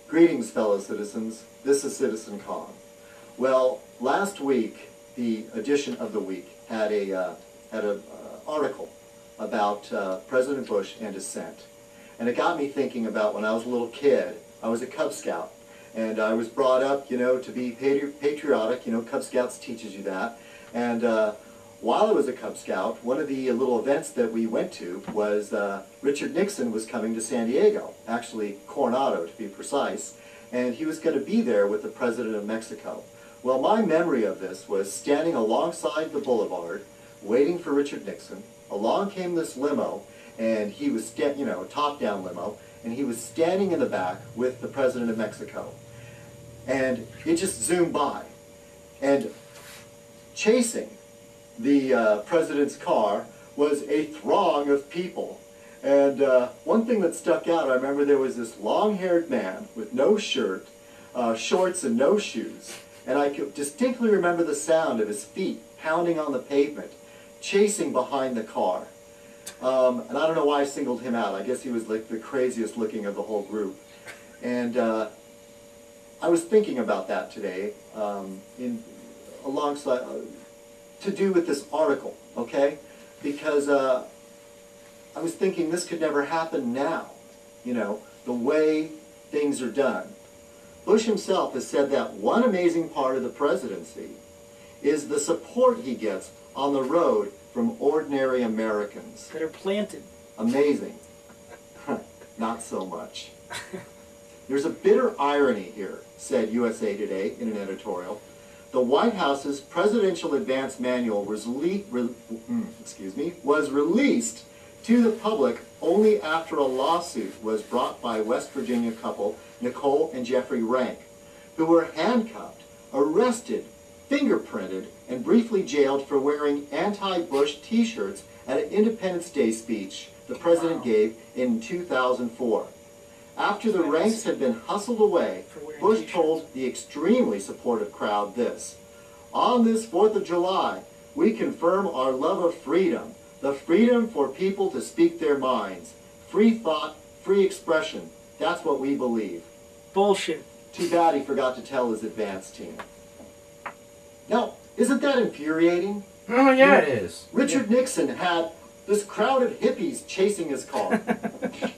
Greetings, fellow citizens. This is Citizen Kong. Well, last week, the edition of the week had a article about President Bush and dissent. And it got me thinking about when I was a little kid. I was a Cub Scout, and I was brought up, to be patriotic. Cub Scouts teaches you that. And while I was a Cub Scout, one of the little events that we went to was Richard Nixon was coming to San Diego, actually Coronado to be precise, and he was going to be there with the President of Mexico. Well, my memory of this was standing alongside the boulevard, waiting for Richard Nixon. Along came this limo, and he was, top-down limo, and he was standing in the back with the President of Mexico. And it just zoomed by. And chasing the President's car was a throng of people. And one thing that stuck out, I remember there was this long-haired man with no shirt, shorts and no shoes. And I could distinctly remember the sound of his feet pounding on the pavement, chasing behind the car. And I don't know why I singled him out. I guess he was like the craziest looking of the whole group. And I was thinking about that today, alongside, to do with this article, okay? Because I was thinking this could never happen now, the way things are done. Bush himself has said that one amazing part of the presidency is the support he gets on the road from ordinary Americans. That are planted. Amazing. Not so much. There's a bitter irony here, said USA Today in an editorial. The White House's Presidential Advance Manual was released to the public only after a lawsuit was brought by West Virginia couple Nicole and Jeffrey Rank, who were handcuffed, arrested, fingerprinted, and briefly jailed for wearing anti-Bush t-shirts at an Independence Day speech the president gave in 2004. After the Ranks had been hustled away, Bush told the extremely supportive crowd this: "On this 4th of July, we confirm our love of freedom, the freedom for people to speak their minds. Free thought, free expression. That's what we believe." Bullshit. Too bad he forgot to tell his advance team. Now, isn't that infuriating? Oh, yeah, it is. Richard Nixon had this crowd of hippies chasing his car.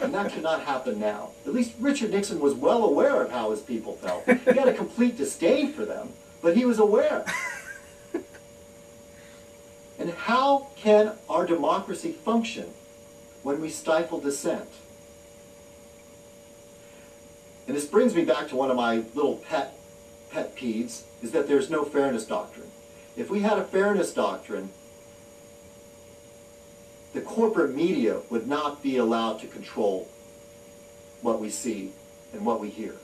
And that cannot happen now. At least Richard Nixon was well aware of how his people felt. He had a complete disdain for them, but he was aware. And how can our democracy function when we stifle dissent? And this brings me back to one of my little pet peeves, is that there's no fairness doctrine. If we had a fairness doctrine, the corporate media would not be allowed to control what we see and what we hear.